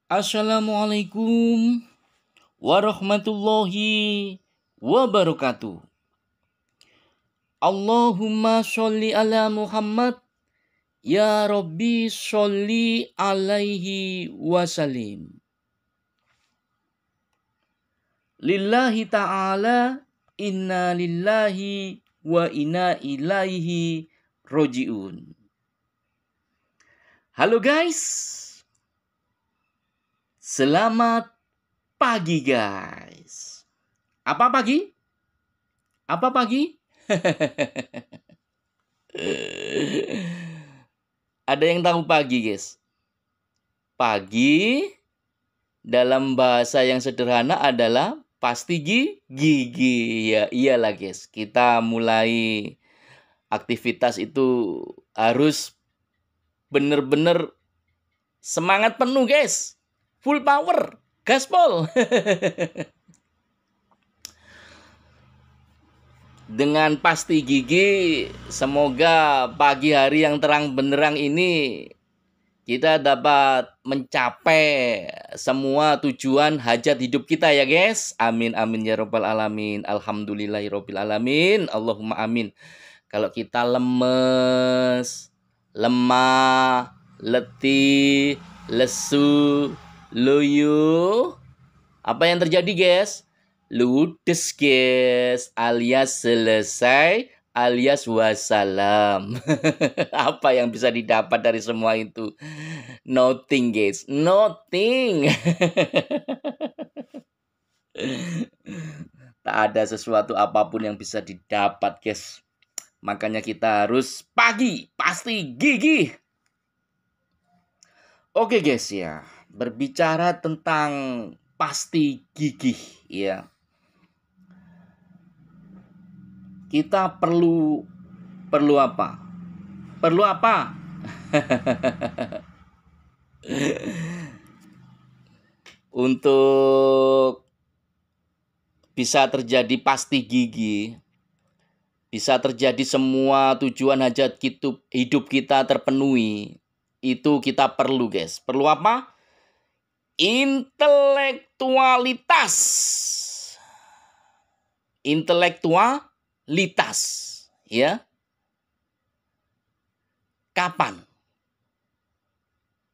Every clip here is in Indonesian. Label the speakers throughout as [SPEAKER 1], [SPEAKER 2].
[SPEAKER 1] Assalamualaikum warahmatullahi wabarakatuh. Allahumma sholli ala Muhammad. Ya Rabbi sholli alaihi wasallim. Lillahi ta'ala inna lillahi wa inna ilaihi roji'un. Halo guys. Selamat pagi guys. Apa pagi? Apa pagi? Ada yang tahu pagi guys? Pagi dalam bahasa yang sederhana adalah pasti gigi. Ya iyalah guys. Kita mulai aktivitas itu harus bener-bener semangat penuh guys. Full power. Gaspol. Dengan pasti gigi, semoga pagi hari yang terang benderang ini kita dapat mencapai semua tujuan hajat hidup kita ya guys. Amin amin ya robbal alamin. Alhamdulillahirabbil alamin. Allahumma amin. Kalau kita lemes, lemah, letih, lesu, loyo, apa yang terjadi guys? Ludes guys, alias selesai, alias wassalam. Apa yang bisa didapat dari semua itu? Nothing guys, nothing. Tak ada sesuatu apapun yang bisa didapat guys. Makanya kita harus pagi, pasti gigi. Oke guys ya, berbicara tentang pasti gigi ya. Kita perlu apa? Perlu apa? Untuk bisa terjadi pasti gigi, bisa terjadi semua tujuan hajat hidup kita terpenuhi, itu kita perlu guys. Perlu apa? Intelektualitas. Intelektualitas, ya. Kapan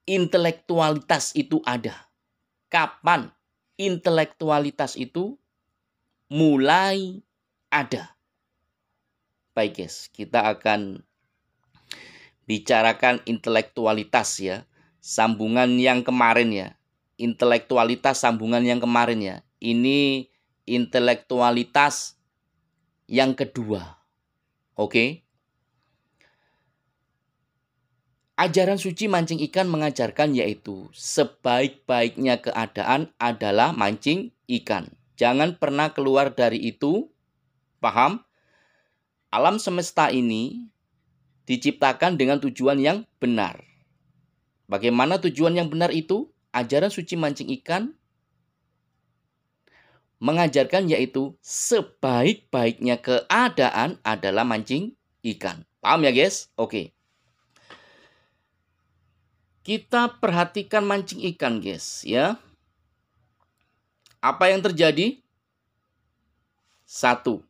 [SPEAKER 1] intelektualitas itu ada? Kapan intelektualitas itu mulai ada? Baik guys, kita akan bicarakan intelektualitas ya. Sambungan yang kemarin ya. Intelektualitas sambungan yang kemarin ya. Ini intelektualitas yang kedua. Oke. Ajaran suci mancing ikan mengajarkan yaitu sebaik-baiknya keadaan adalah mancing ikan. Jangan pernah keluar dari itu. Paham? Alam semesta ini diciptakan dengan tujuan yang benar. Bagaimana tujuan yang benar itu? Ajaran suci mancing ikan mengajarkan yaitu sebaik-baiknya keadaan adalah mancing ikan. Paham ya guys? Oke. Kita perhatikan mancing ikan guys ya. Apa yang terjadi? 1.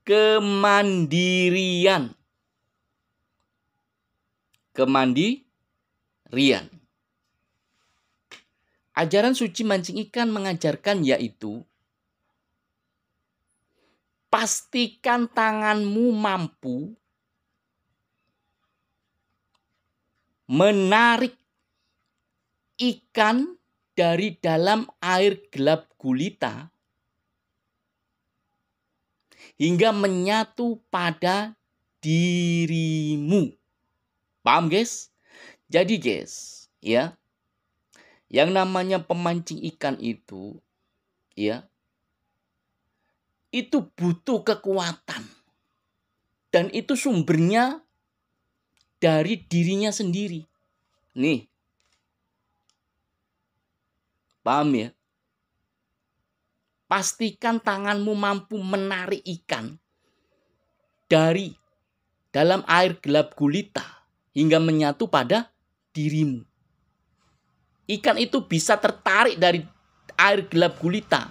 [SPEAKER 1] Kemandirian. Kemandirian. Ajaran suci mancing ikan mengajarkan yaitu pastikan tanganmu mampu menarik ikan dari dalam air gelap gulita hingga menyatu pada dirimu. Paham guys? Jadi guys, ya, yang namanya pemancing ikan itu, ya, itu butuh kekuatan. Dan itu sumbernya dari dirinya sendiri. Nih. Paham ya? Pastikan tanganmu mampu menarik ikan dari dalam air gelap gulita hingga menyatu pada dirimu. Ikan itu bisa tertarik dari air gelap gulita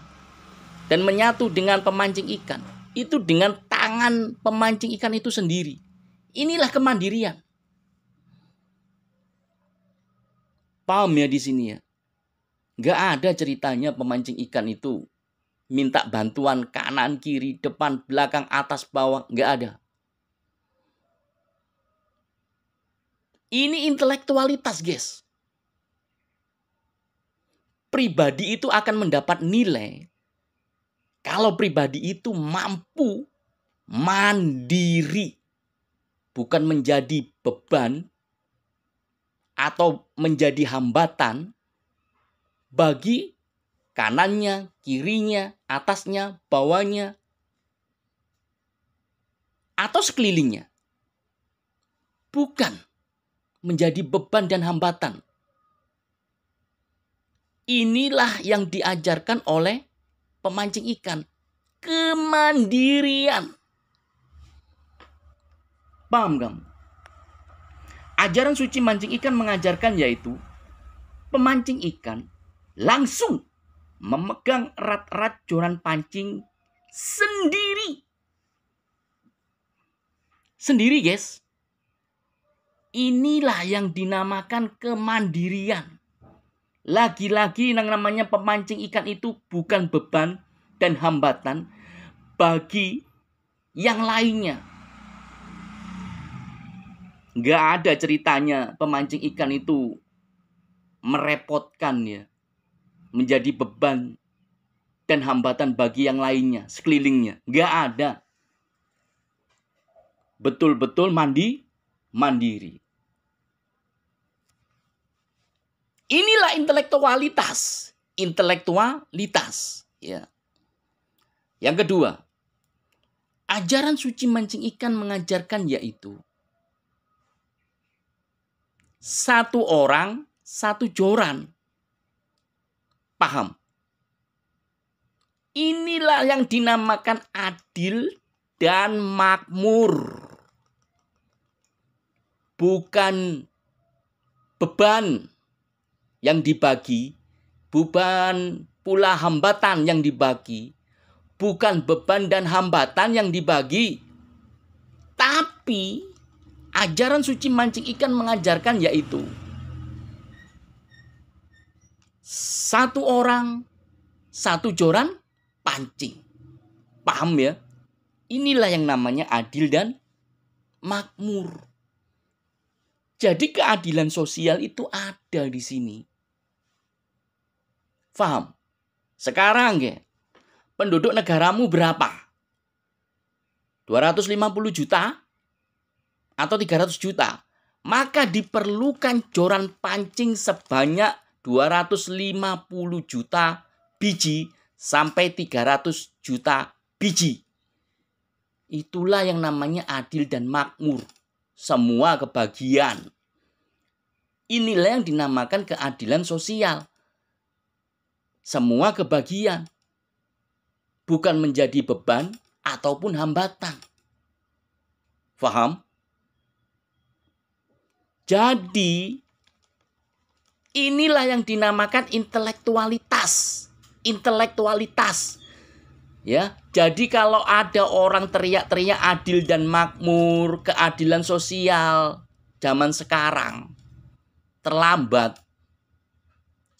[SPEAKER 1] dan menyatu dengan pemancing ikan. Itu dengan tangan pemancing ikan itu sendiri. Inilah kemandirian. Paham ya di sini ya? Gak ada ceritanya pemancing ikan itu minta bantuan kanan, kiri, depan, belakang, atas, bawah. Gak ada. Ini intelektualitas, guys. Pribadi itu akan mendapat nilai kalau pribadi itu mampu mandiri, bukan menjadi beban atau menjadi hambatan bagi kanannya, kirinya, atasnya, bawahnya, atau sekelilingnya. Bukan menjadi beban dan hambatan. Inilah yang diajarkan oleh pemancing ikan. Kemandirian. Paham kamu? Ajaran suci mancing ikan mengajarkan yaitu pemancing ikan langsung memegang erat-erat joran pancing sendiri. Sendiri, guys. Inilah yang dinamakan kemandirian. Lagi-lagi yang namanya pemancing ikan itu bukan beban dan hambatan bagi yang lainnya. Gak ada ceritanya pemancing ikan itu merepotkan ya, menjadi beban dan hambatan bagi yang lainnya, sekelilingnya. Gak ada. Betul-betul mandiri. Inilah intelektualitas. Ya. Yang kedua, ajaran suci mancing ikan mengajarkan yaitu satu orang, satu joran. Paham? Inilah yang dinamakan adil dan makmur. Bukan beban yang dibagi, bukan pula hambatan yang dibagi, bukan beban dan hambatan yang dibagi. Tapi ajaran suci mancing ikan mengajarkan yaitu satu orang, satu joran pancing. Paham ya? Inilah yang namanya adil dan makmur. Jadi keadilan sosial itu ada di sini. Paham? Sekarang ya, penduduk negaramu berapa? 250 juta atau 300 juta? Maka diperlukan joran pancing sebanyak 250 juta biji sampai 300 juta biji. Itulah yang namanya adil dan makmur. Semua kebagian. Inilah yang dinamakan keadilan sosial. Semua kebagian. Bukan menjadi beban ataupun hambatan. Faham? Jadi, inilah yang dinamakan intelektualitas. Ya, jadi kalau ada orang teriak-teriak adil dan makmur, keadilan sosial zaman sekarang, terlambat.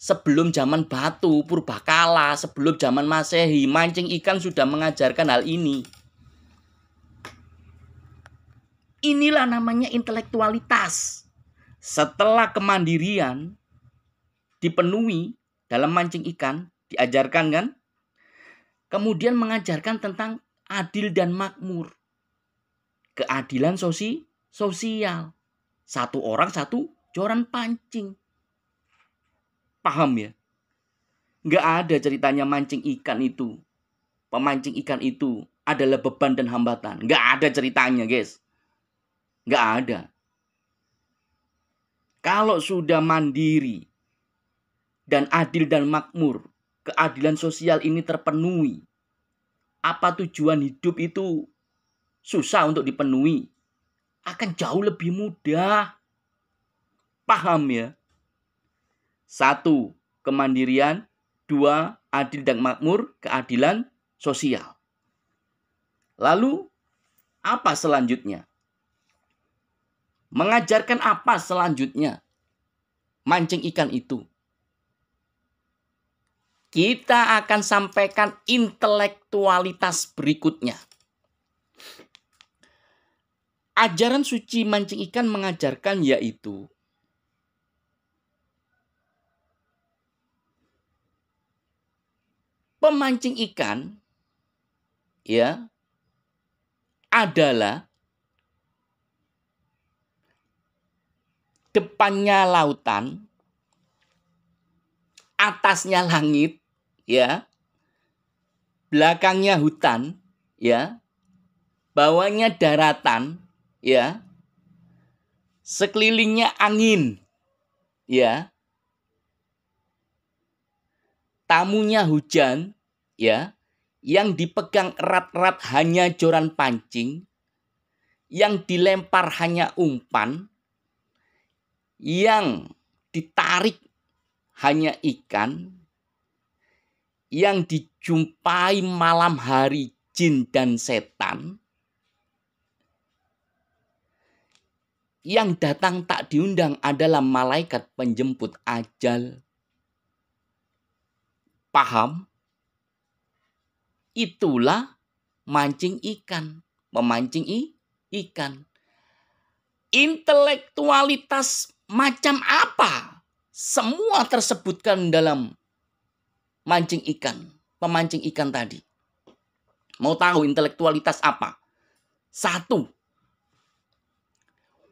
[SPEAKER 1] Sebelum zaman batu, purbakala, sebelum zaman Masehi, mancing ikan sudah mengajarkan hal ini. Inilah namanya intelektualitas. Setelah kemandirian dipenuhi dalam mancing ikan, diajarkan kan? Kemudian mengajarkan tentang adil dan makmur. Keadilan sosial. Satu orang, satu joran pancing. Paham ya? Nggak ada ceritanya mancing ikan itu. Pemancing ikan itu adalah beban dan hambatan. Nggak ada ceritanya, guys. Nggak ada. Kalau sudah mandiri dan adil dan makmur, keadilan sosial ini terpenuhi, apa tujuan hidup itu susah untuk dipenuhi, akan jauh lebih mudah. Paham ya? 1. Kemandirian. 2. Adil dan makmur, keadilan sosial. Lalu, apa selanjutnya? Mengajarkan apa selanjutnya? Mancing ikan itu. Kita akan sampaikan intelektualitas berikutnya. Ajaran suci mancing ikan mengajarkan yaitu pemancing ikan ya adalah depannya lautan, atasnya langit, ya, belakangnya hutan, ya, bawahnya daratan, ya, sekelilingnya angin, ya, tamunya hujan, ya, yang dipegang erat-erat hanya joran pancing, yang dilempar hanya umpan, yang ditarik hanya ikan, yang dijumpai malam hari jin dan setan, yang datang tak diundang adalah malaikat penjemput ajal. Paham? Itulah mancing ikan, memancing ikan. Intelektualitas macam apa? Semua tersebutkan dalam mancing ikan, pemancing ikan tadi. Mau tahu intelektualitas apa? 1.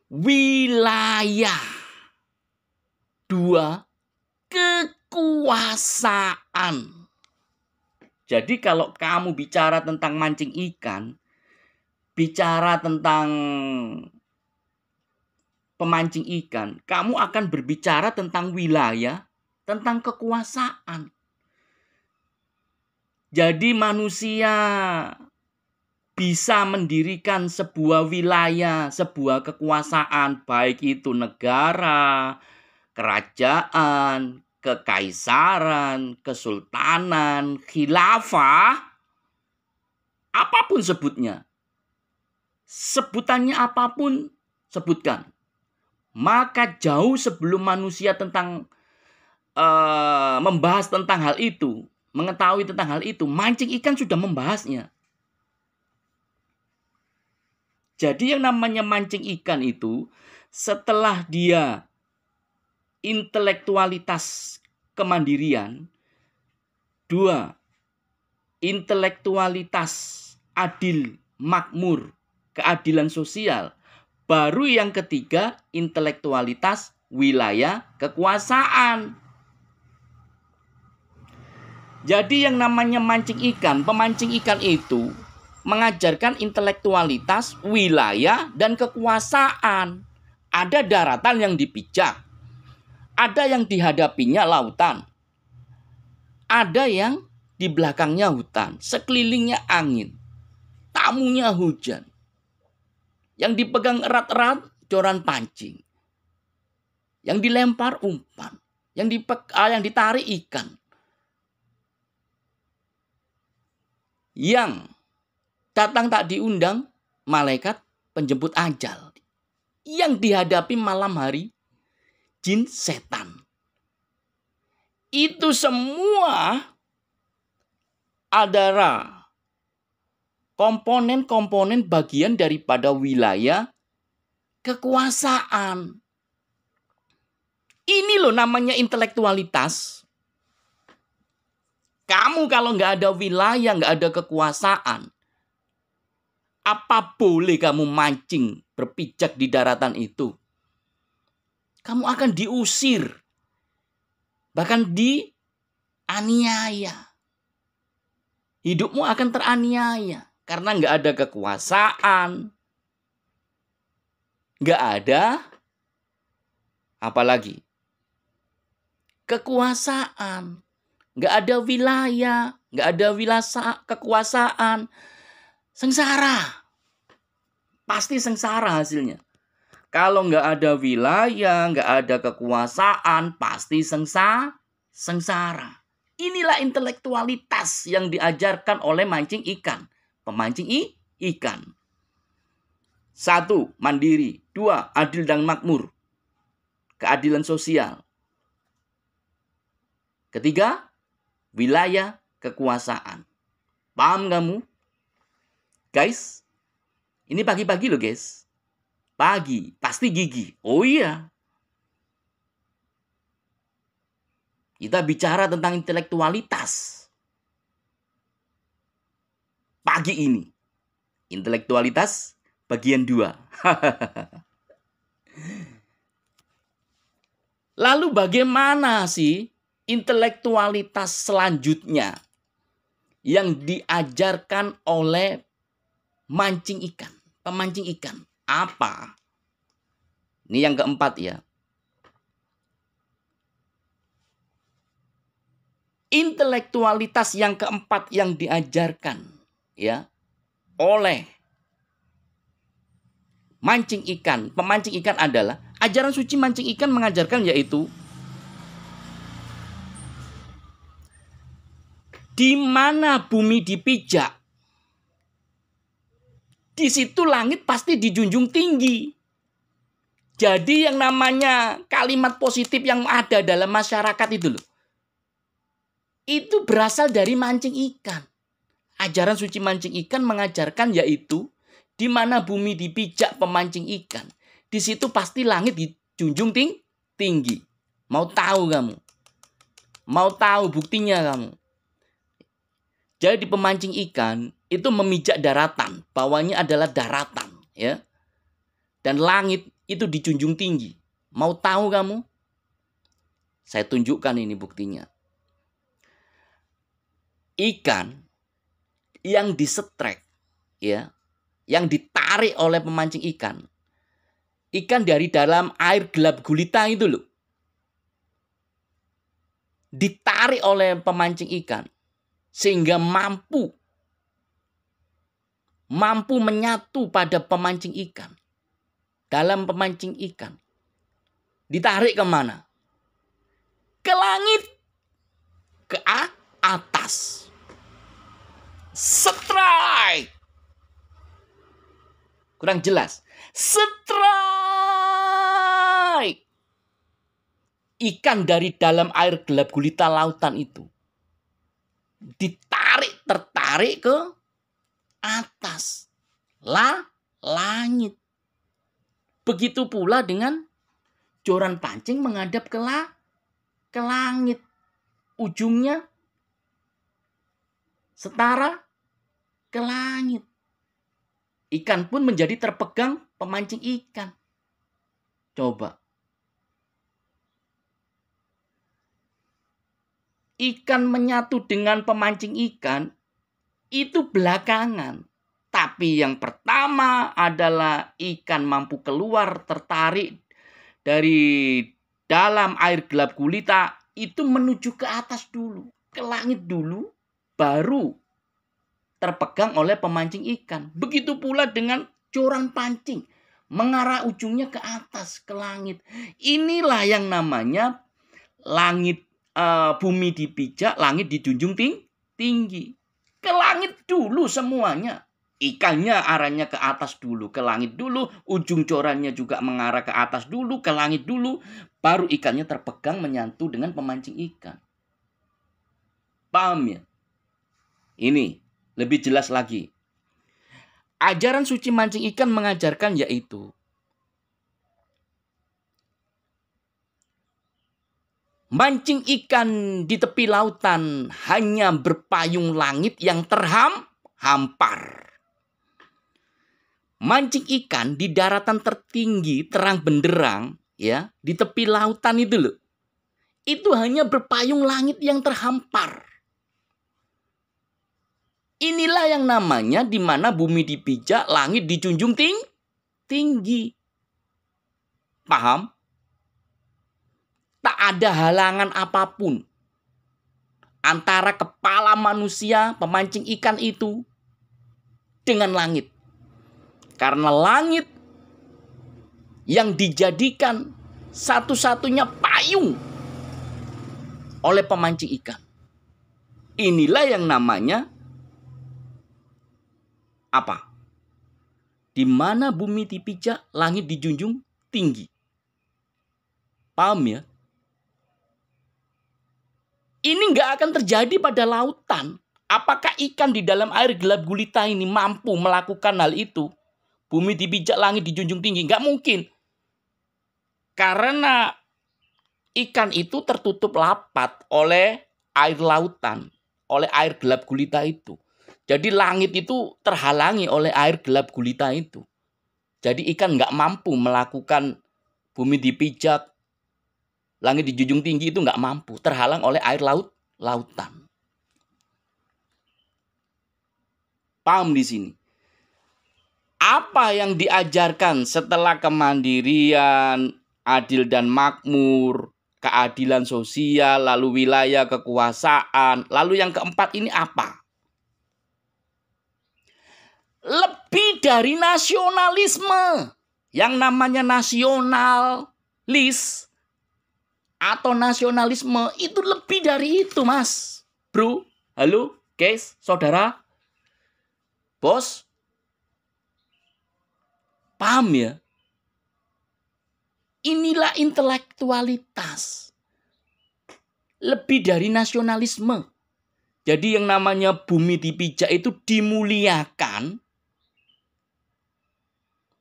[SPEAKER 1] Wilayah. 2. Kekuasaan. Jadi kalau kamu bicara tentang mancing ikan, bicara tentang pemancing ikan, kamu akan berbicara tentang wilayah, tentang kekuasaan. Jadi manusia bisa mendirikan sebuah wilayah, sebuah kekuasaan, baik itu negara, kerajaan, kekaisaran, kesultanan, khilafah, apapun sebutnya. Sebutannya apapun, sebutkan. Maka jauh sebelum manusia membahas tentang hal itu, mengetahui tentang hal itu, mancing ikan sudah membahasnya. Jadi yang namanya mancing ikan itu, setelah dia intelektualitas kemandirian, 2. Intelektualitas adil, makmur, keadilan sosial, baru yang ketiga, intelektualitas wilayah kekuasaan. Jadi yang namanya mancing ikan, pemancing ikan itu mengajarkan intelektualitas wilayah dan kekuasaan. Ada daratan yang dipijak, ada yang dihadapinya lautan, ada yang di belakangnya hutan, sekelilingnya angin, tamunya hujan. Yang dipegang erat-erat joran pancing, yang dilempar umpan, yang ditarik ikan, yang datang tak diundang malaikat penjemput ajal, yang dihadapi malam hari jin setan. Itu semua adalah komponen-komponen bagian daripada wilayah kekuasaan. Ini loh namanya intelektualitas. Kamu kalau nggak ada wilayah, nggak ada kekuasaan, apa boleh kamu mancing, berpijak di daratan itu? Kamu akan diusir, bahkan dianiaya. Hidupmu akan teraniaya. Karena nggak ada kekuasaan, nggak ada apalagi kekuasaan, nggak ada wilayah, nggak ada kekuasaan, sengsara, pasti sengsara hasilnya. Kalau nggak ada wilayah, nggak ada kekuasaan, pasti sengsara. Inilah intelektualitas yang diajarkan oleh mancing ikan. Pemancing ikan. 1. Mandiri. 2. Adil dan makmur. Keadilan sosial. Ketiga, wilayah kekuasaan. Paham kamu? Guys, ini pagi-pagi loh guys. Pagi, pasti gigi. Oh iya. Kita bicara tentang intelektualitas. Pagi ini. Intelektualitas bagian 2. Lalu bagaimana sih intelektualitas selanjutnya yang diajarkan oleh mancing ikan, pemancing ikan? Apa? Ini yang keempat ya. Intelektualitas yang keempat yang diajarkan ya oleh mancing ikan, pemancing ikan adalah ajaran suci mancing ikan mengajarkan yaitu di mana bumi dipijak, di situ langit pasti dijunjung tinggi. Jadi yang namanya kalimat positif yang ada dalam masyarakat itu loh, itu berasal dari mancing ikan. Ajaran suci mancing ikan mengajarkan yaitu di mana bumi dipijak pemancing ikan, di situ pasti langit dijunjung tinggi. Mau tahu kamu? Mau tahu buktinya kamu? Jadi pemancing ikan itu memijak daratan, bawahnya adalah daratan, ya. Dan langit itu dijunjung tinggi. Mau tahu kamu? Saya tunjukkan ini buktinya. Ikan yang disetrek, ya, yang ditarik oleh pemancing ikan. Ikan dari dalam air gelap gulita itu loh. Ditarik oleh pemancing ikan. Sehingga mampu menyatu pada pemancing ikan. Dalam pemancing ikan. Ditarik kemana? Ke langit. Ke atas. Strike. Kurang jelas. Strike. Ikan dari dalam air gelap gulita lautan itu tertarik ke atas langit. Begitu pula dengan joran pancing menghadap ke langit. Ujungnya setara ke langit. Ikan pun menjadi terpegang pemancing ikan. Coba. Ikan menyatu dengan pemancing ikan itu belakangan. Tapi yang pertama adalah ikan mampu keluar tertarik dari dalam air gelap gulita itu menuju ke atas dulu, ke langit dulu, baru terpegang oleh pemancing ikan. Begitu pula dengan joran pancing, mengarah ujungnya ke atas, ke langit. Inilah yang namanya langit. Bumi dipijak, langit dijunjung tinggi. Ke langit dulu semuanya. Ikannya arahnya ke atas dulu, ke langit dulu. Ujung corannya juga mengarah ke atas dulu, ke langit dulu. Baru ikannya terpegang menyatu dengan pemancing ikan. Paham ya? Ini lebih jelas lagi. Ajaran suci mancing ikan mengajarkan yaitu mancing ikan di tepi lautan hanya berpayung langit yang terhampar. Mancing ikan di daratan tertinggi, terang benderang, ya, di tepi lautan itu loh. Itu hanya berpayung langit yang terhampar. Inilah yang namanya di mana bumi dipijak, langit dijunjung tinggi. Paham? Tak ada halangan apapun antara kepala manusia pemancing ikan itu dengan langit. Karena langit yang dijadikan satu-satunya payung oleh pemancing ikan. Inilah yang namanya apa? Di mana bumi dipijak, langit dijunjung tinggi. Paham ya? Ini nggak akan terjadi pada lautan. Apakah ikan di dalam air gelap gulita ini mampu melakukan hal itu? Bumi dipijak, langit dijunjung tinggi. Nggak mungkin. Karena ikan itu tertutup rapat oleh air lautan. Oleh air gelap gulita itu. Jadi langit itu terhalangi oleh air gelap gulita itu. Jadi ikan nggak mampu melakukan bumi dipijak, langit dijunjung tinggi itu nggak mampu. Terhalang oleh air lautan. Paham di sini? Apa yang diajarkan setelah kemandirian, adil dan makmur, keadilan sosial, lalu wilayah kekuasaan, lalu yang keempat ini apa? Lebih dari nasionalisme. Yang namanya nasionalis atau nasionalisme itu lebih dari itu, Mas. Bro, halo, guys, saudara, bos. Paham ya? Inilah intelektualitas. Lebih dari nasionalisme. Jadi yang namanya bumi dipijak itu dimuliakan.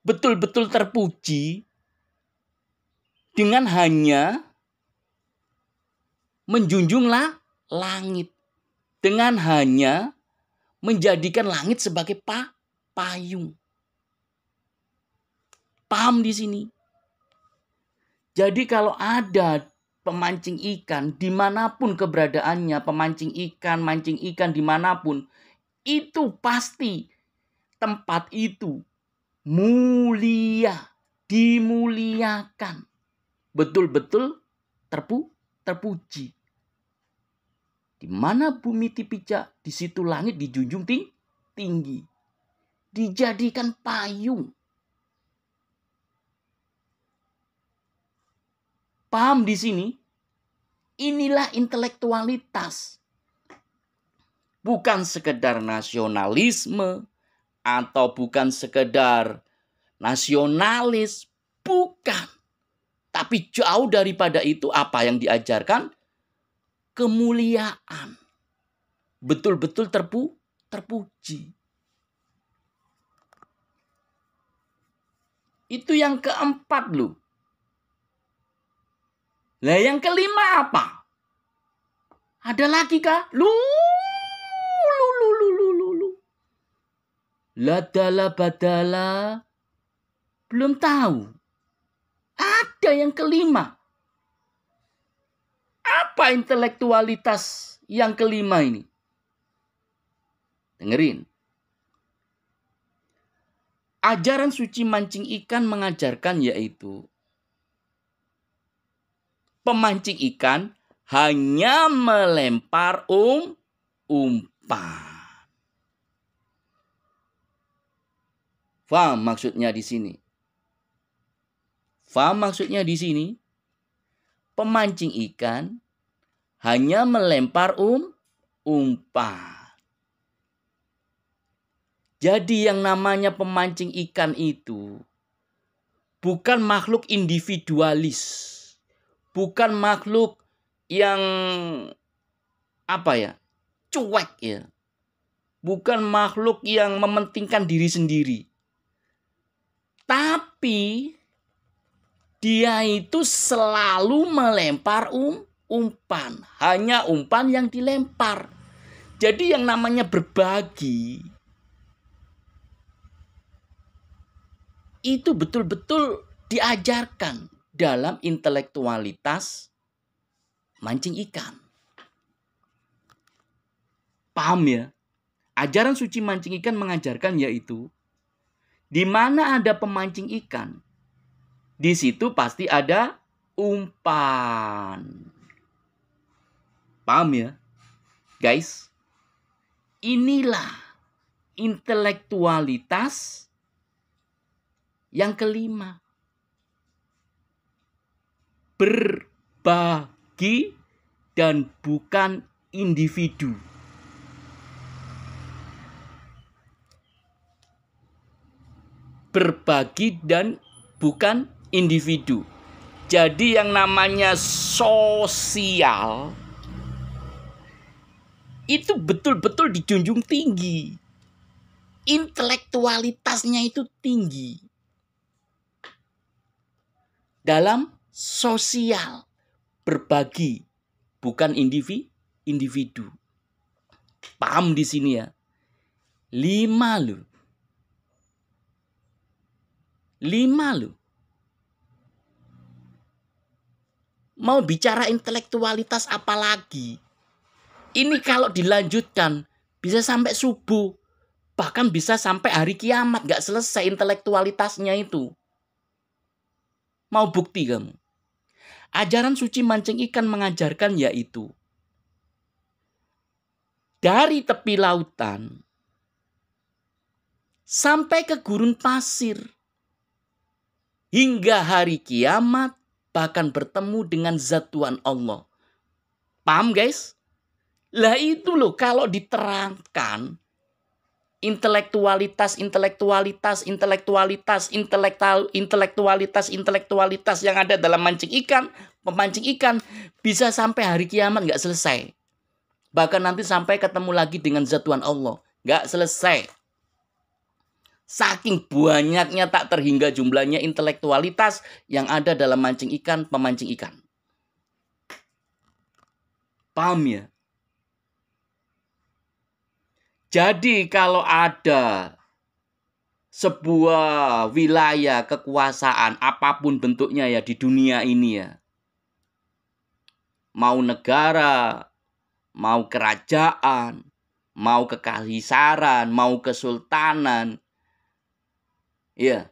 [SPEAKER 1] Betul-betul terpuji. Dengan hanya menjunjunglah langit. Dengan hanya menjadikan langit sebagai payung. Paham di sini? Jadi kalau ada pemancing ikan dimanapun keberadaannya, pemancing ikan, mancing ikan dimanapun, itu pasti tempat itu mulia, dimuliakan, betul-betul terpuji. Di mana bumi dipijak, di situ langit dijunjung tinggi, dijadikan payung. Paham di sini? Inilah intelektualitas. Bukan sekedar nasionalisme atau bukan sekedar nasionalis, bukan. Tapi jauh daripada itu apa yang diajarkan? Kemuliaan. Betul-betul terpuji. Itu yang keempat loh. Lah yang kelima apa? Ada lagi kah? Ladala badala. Belum tahu. Ada yang kelima. Apa intelektualitas yang kelima ini? Dengerin. Ajaran suci mancing ikan mengajarkan yaitu pemancing ikan hanya melempar umpan. Faham maksudnya di sini? Faham maksudnya di sini? Pemancing ikan hanya melempar umpan. Jadi yang namanya pemancing ikan itu bukan makhluk individualis. Bukan makhluk yang cuek ya. Bukan makhluk yang mementingkan diri sendiri. Tapi dia itu selalu melempar umpan. Hanya umpan yang dilempar. Jadi yang namanya berbagi itu betul-betul diajarkan dalam intelektualitas mancing ikan. Paham ya? Ajaran suci mancing ikan mengajarkan yaitu di mana ada pemancing ikan, di situ pasti ada umpan. Paham ya? Guys, inilah intelektualitas yang kelima. berbagi dan bukan individu. Berbagi dan bukan individu. Jadi yang namanya sosial itu betul-betul dijunjung tinggi. Intelektualitasnya itu tinggi. Dalam sosial, berbagi, bukan individu. Paham di sini ya? 5 loh. 5 loh. Mau bicara intelektualitas apa lagi? Ini kalau dilanjutkan bisa sampai subuh. Bahkan bisa sampai hari kiamat. Gak selesai intelektualitasnya itu. Mau bukti kamu? Ajaran suci mancing ikan mengajarkan yaitu dari tepi lautan sampai ke gurun pasir. Hingga hari kiamat bahkan bertemu dengan zat Tuhan Allah. Paham guys? Lah itu loh kalau diterangkan intelektualitas yang ada dalam mancing ikan, pemancing ikan bisa sampai hari kiamat nggak selesai. Bahkan nanti sampai ketemu lagi dengan zat Tuhan Allah, nggak selesai. Saking banyaknya tak terhingga jumlahnya intelektualitas yang ada dalam mancing ikan, pemancing ikan. Paham ya? Jadi kalau ada sebuah wilayah kekuasaan apapun bentuknya ya di dunia ini ya. Mau negara, mau kerajaan, mau kekaisaran, mau kesultanan. Ya.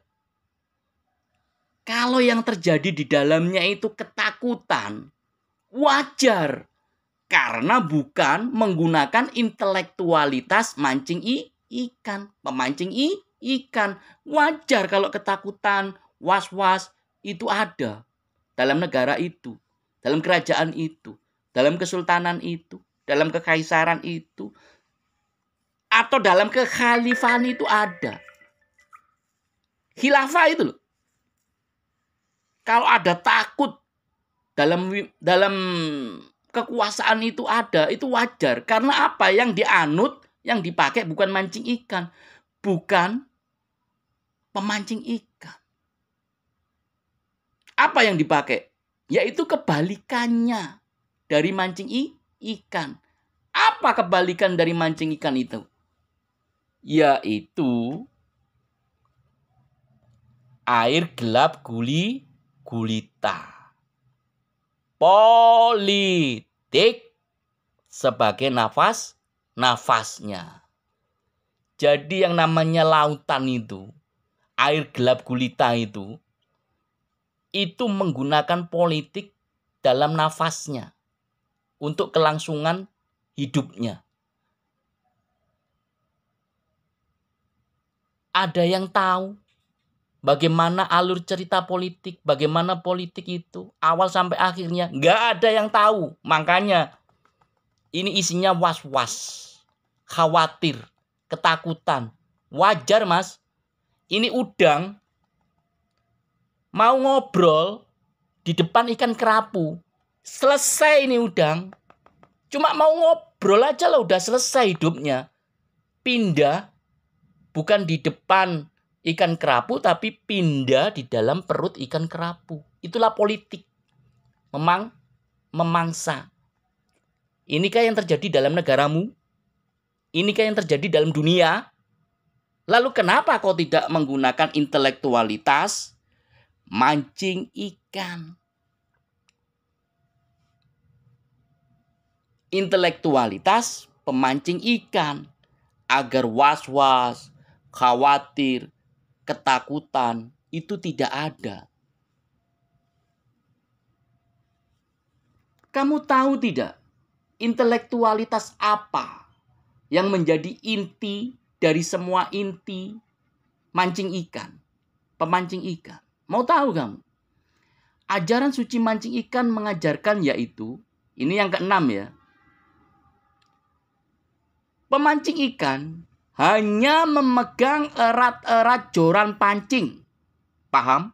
[SPEAKER 1] Kalau yang terjadi di dalamnya itu ketakutan, wajar. Karena bukan menggunakan intelektualitas mancing ikan, pemancing ikan. Wajar kalau ketakutan, was-was itu ada dalam negara itu, dalam kerajaan itu, dalam kesultanan itu, dalam kekaisaran itu, atau dalam kekhalifahan itu ada. Khilafah itu loh. Kalau ada takut dalam kekuasaan itu ada, itu wajar. Karena apa? Yang dianut, yang dipakai bukan mancing ikan. Bukan pemancing ikan. Apa yang dipakai? Yaitu kebalikannya dari mancing ikan. Apa kebalikan dari mancing ikan itu? Yaitu air gelap gulita. Politik sebagai nafasnya. Jadi yang namanya lautan itu, air gelap gulita itu menggunakan politik dalam nafasnya untuk kelangsungan hidupnya. Ada yang tahu bagaimana alur cerita politik, bagaimana politik itu awal sampai akhirnya? Nggak ada yang tahu. Makanya ini isinya was-was, khawatir, ketakutan. Wajar mas. Ini udang mau ngobrol di depan ikan kerapu. Selesai ini udang. Cuma mau ngobrol aja lah udah selesai hidupnya. Pindah bukan di depan ikan kerapu tapi pindah di dalam perut ikan kerapu. Itulah politik. Memangsa. Inikah yang terjadi dalam negaramu? Inikah yang terjadi dalam dunia? Lalu kenapa kau tidak menggunakan intelektualitas mancing ikan? Intelektualitas pemancing ikan agar was-was, khawatir, ketakutan itu tidak ada. Kamu tahu tidak intelektualitas apa yang menjadi inti dari semua inti mancing ikan, pemancing ikan? Mau tahu kamu? Ajaran suci mancing ikan mengajarkan yaitu, ini yang keenam ya. Pemancing ikan hanya memegang erat-erat joran pancing. Paham?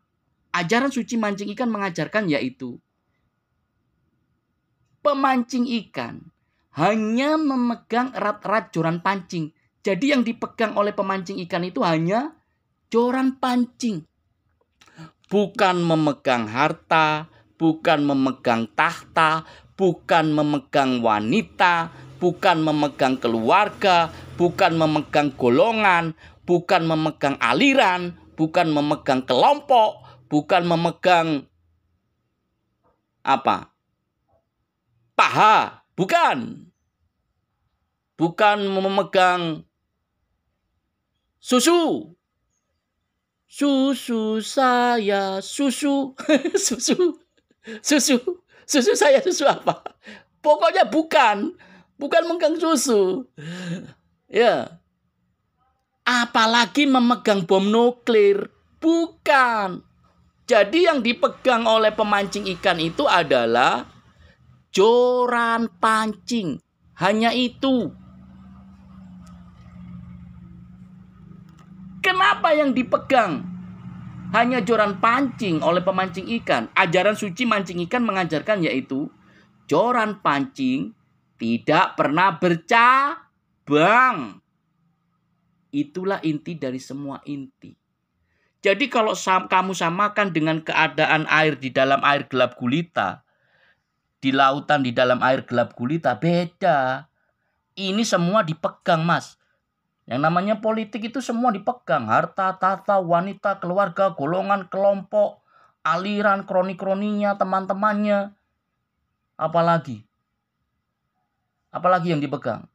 [SPEAKER 1] Ajaran suci mancing ikan mengajarkan yaitu, pemancing ikan hanya memegang erat-erat joran pancing. Jadi yang dipegang oleh pemancing ikan itu hanya joran pancing. Bukan memegang harta, bukan memegang tahta, bukan memegang wanita, bukan memegang keluarga, bukan memegang golongan, bukan memegang aliran, bukan memegang kelompok, bukan memegang apa? Paha, bukan. Bukan memegang susu. Susu saya, susu, susu saya, susu apa? Pokoknya bukan memegang susu. Ya. Apalagi memegang bom nuklir, bukan. Jadi yang dipegang oleh pemancing ikan itu adalah joran pancing. Hanya itu. Kenapa yang dipegang hanya joran pancing oleh pemancing ikan? Ajaran suci mancing ikan mengajarkan yaitu, joran pancing tidak pernah bercabang. Itulah inti dari semua inti. Jadi kalau kamu samakan dengan keadaan air di dalam air gelap gulita, di lautan di dalam air gelap gulita, beda. Ini semua dipegang, Mas. Yang namanya politik itu semua dipegang. Harta, tahta, wanita, keluarga, golongan, kelompok, aliran, kroni-kroninya, teman-temannya. Apalagi yang dipegang?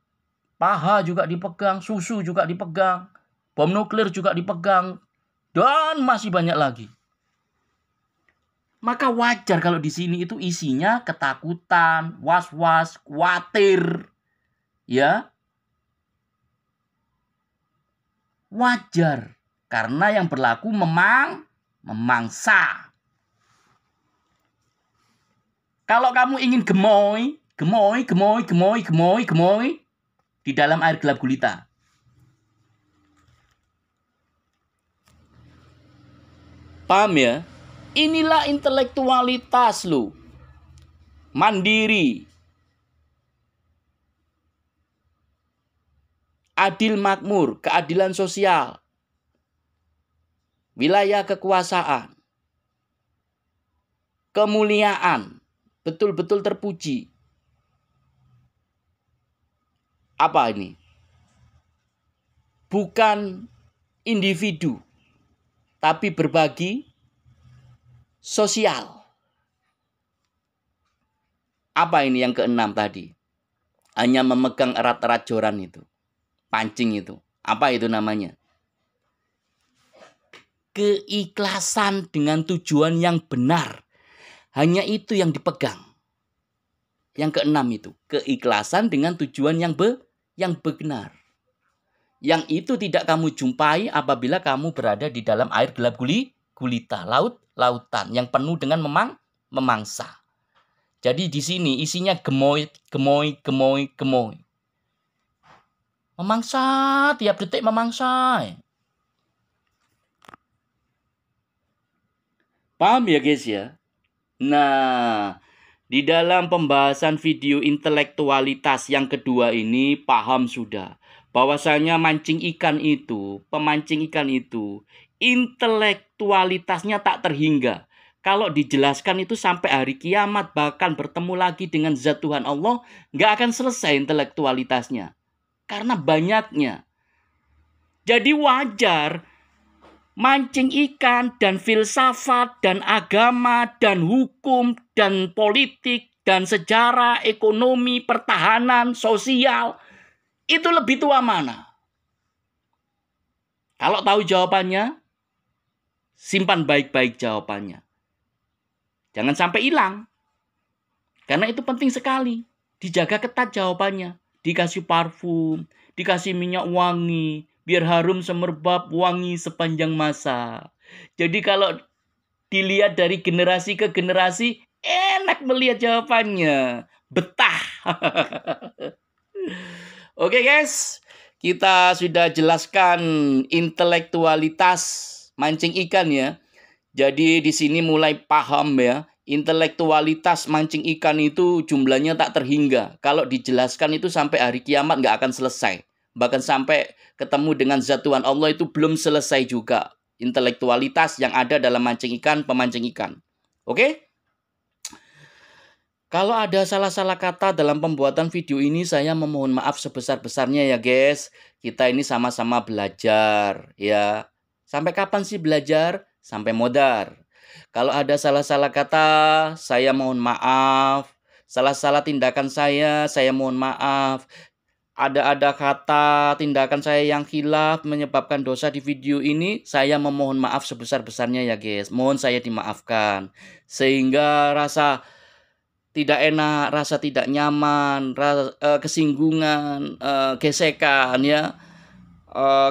[SPEAKER 1] Paha juga dipegang, susu juga dipegang, bom nuklir juga dipegang, dan masih banyak lagi. Maka wajar kalau di sini itu isinya ketakutan, was-was, khawatir. Ya. Wajar, karena yang berlaku memangsa. Kalau kamu ingin gemoy di dalam air gelap gulita. Paham ya? Inilah intelektualitas lu. Mandiri. Adil makmur, keadilan sosial, wilayah kekuasaan, kemuliaan, betul-betul terpuji. Apa ini? Bukan individu, tapi berbagi sosial. Apa ini yang keenam tadi? Hanya memegang erat-erat joran itu. Pancing itu. Apa itu namanya? Keikhlasan dengan tujuan yang benar. Hanya itu yang dipegang. Yang keenam itu. Keikhlasan dengan tujuan yang benar. Yang itu tidak kamu jumpai apabila kamu berada di dalam air gelap gulita. Lautan yang penuh dengan memangsa. Jadi di sini isinya gemoy. Memangsa, tiap detik memangsa. Paham ya guys ya? Nah, di dalam pembahasan video intelektualitas yang kedua ini paham sudah. Bahwasanya pemancing ikan itu, intelektualitasnya tak terhingga. Kalau dijelaskan itu sampai hari kiamat, bahkan bertemu lagi dengan zat Tuhan Allah, nggak akan selesai intelektualitasnya. Karena banyaknya. Jadi wajar mancing ikan dan filsafat dan agama dan hukum dan politik dan sejarah, ekonomi, pertahanan, sosial. Itu lebih tua mana? Kalau tahu jawabannya, simpan baik-baik jawabannya. Jangan sampai hilang. Karena itu penting sekali. Dijaga ketat jawabannya. Dikasih parfum, dikasih minyak wangi, biar harum semerbak wangi sepanjang masa. Jadi kalau dilihat dari generasi ke generasi, enak melihat jawabannya. Betah. Oke guys, kita sudah jelaskan intelektualitas mancing ikan ya. Jadi di sini mulai paham ya, intelektualitas mancing ikan itu jumlahnya tak terhingga. Kalau dijelaskan itu sampai hari kiamat nggak akan selesai. Bahkan sampai ketemu dengan zat Tuhan Allah itu belum selesai juga. Intelektualitas yang ada dalam mancing ikan, pemancing ikan. Oke? Kalau ada salah-salah kata dalam pembuatan video ini, saya memohon maaf sebesar-besarnya ya guys. Kita ini sama-sama belajar ya. Sampai kapan sih belajar? Sampai modar. Kalau ada salah-salah kata, saya mohon maaf. Salah-salah tindakan saya mohon maaf. Ada kata tindakan saya yang khilaf menyebabkan dosa di video ini, saya memohon maaf sebesar-besarnya ya guys. Mohon saya dimaafkan. Sehingga rasa tidak enak, rasa tidak nyaman, kesinggungan, gesekan ya,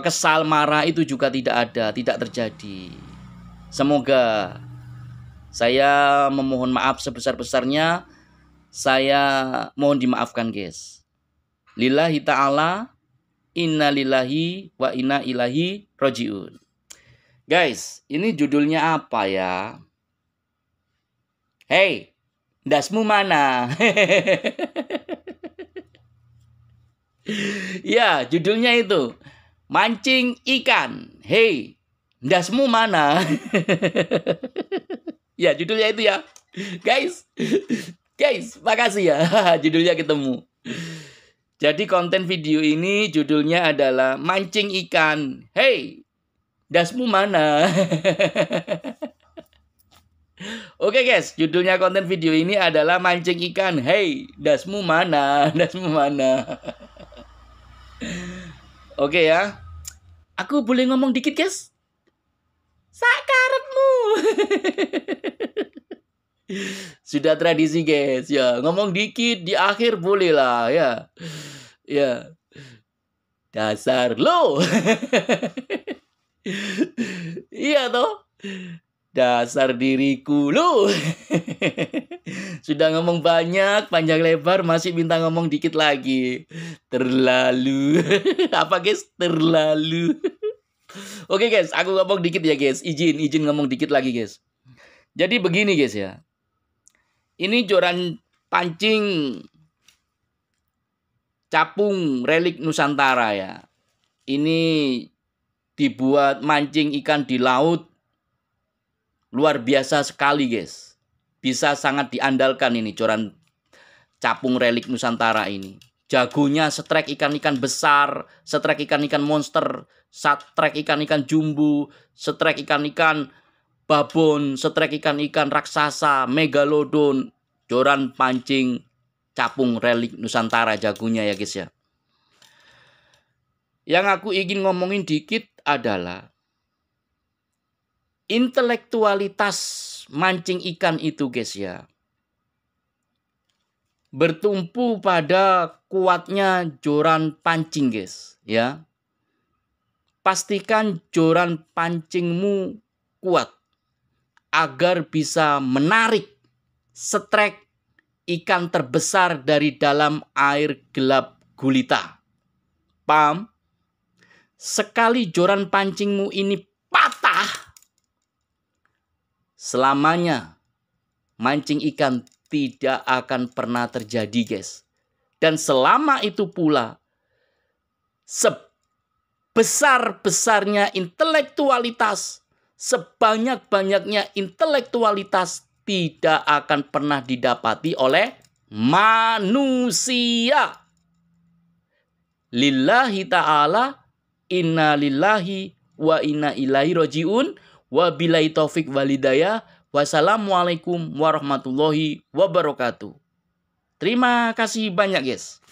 [SPEAKER 1] kesal, marah itu juga tidak ada, tidak terjadi. Semoga saya memohon maaf sebesar-besarnya. Saya mohon dimaafkan guys. Lillahi ta'ala, inna lillahi wa inna ilaihi roji'un. Guys, ini judulnya apa ya? Hey, dasmu mana? Ya, judulnya itu mancing ikan. Hey, dasmu mana? Ya, judulnya itu ya. Guys, makasih ya. Judulnya ketemu. Jadi konten video ini judulnya adalah mancing ikan. Hey, dasmu mana? Oke guys, judulnya konten video ini adalah mancing ikan. Hey, dasmu mana? Dasmu mana? Oke ya. Aku boleh ngomong dikit guys? Sakarepmu. Sudah tradisi guys ya. Ngomong dikit di akhir boleh lah ya. Ya. Dasar lo. Iya toh. Dasar diriku lu. Sudah ngomong banyak, panjang lebar, masih minta ngomong dikit lagi. Terlalu. Apa guys? Terlalu. Oke guys, aku ngomong dikit ya guys. Izin ngomong dikit lagi guys. Jadi begini guys ya. Ini joran pancing capung relik Nusantara ya. Ini dibuat mancing ikan di laut. Luar biasa sekali guys. Bisa sangat diandalkan ini joran capung relik Nusantara ini. Jagonya setrek ikan-ikan besar, setrek ikan-ikan monster, setrek ikan-ikan jumbo, setrek ikan-ikan babon, setrek ikan-ikan raksasa, megalodon. Joran pancing capung relik Nusantara jagonya ya guys ya. Yang aku ingin ngomongin dikit adalah intelektualitas mancing ikan itu guys ya. Bertumpu pada kuatnya joran pancing guys ya. Pastikan joran pancingmu kuat agar bisa menarik setrek ikan terbesar dari dalam air gelap gulita. Paham? Sekali joran pancingmu ini patah, selamanya mancing ikan tidak akan pernah terjadi guys. Dan selama itu pula, sebesar-besarnya intelektualitas, sebanyak-banyaknya intelektualitas tidak akan pernah didapati oleh manusia. Lillahi ta'ala, inna lillahi wa inna ilaihi roji'un. Wabillahi taufik walhidayah. Wassalamualaikum warahmatullahi wabarakatuh. Terima kasih banyak guys.